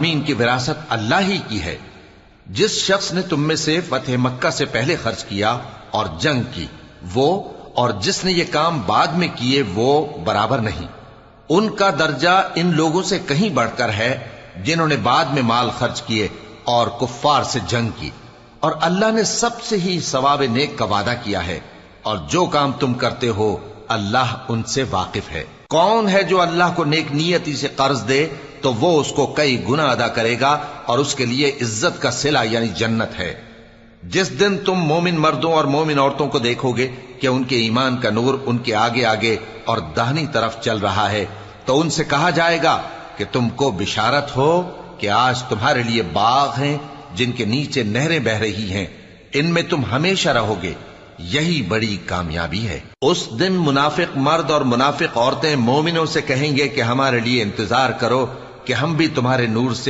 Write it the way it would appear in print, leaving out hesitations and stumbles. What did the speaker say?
زمین کی وراثت اللہ ہی کی ہے۔ جس شخص نے تم میں سے فتح مکہ سے پہلے خرچ کیا اور جنگ کی، وہ اور جس نے یہ کام بعد میں کیے وہ برابر نہیں۔ ان کا درجہ ان لوگوں سے کہیں بڑھ کر ہے جنہوں نے بعد میں مال خرچ کیے اور کفار سے جنگ کی، اور اللہ نے سب سے ہی ثواب نیک کا وعدہ کیا ہے، اور جو کام تم کرتے ہو اللہ ان سے واقف ہے۔ کون ہے جو اللہ کو نیک نیتی سے قرض دے تو وہ اس کو کئی گنا ادا کرے گا، اور اس کے لیے عزت کا صلہ یعنی جنت ہے۔ جس دن تم مومن مردوں اور مومن عورتوں کو دیکھو گے کہ ان کے ایمان کا نور ان کے آگے آگے اور داہنی طرف چل رہا ہے، تو ان سے کہا جائے گا کہ تم کو بشارت ہو کہ آج تمہارے لیے باغ ہیں جن کے نیچے نہریں بہ رہی ہیں، ان میں تم ہمیشہ رہو گے، یہی بڑی کامیابی ہے۔ اس دن منافق مرد اور منافق عورتیں مومنوں سے کہیں گے کہ ہمارے لیے انتظار کرو کہ ہم بھی تمہارے نور سے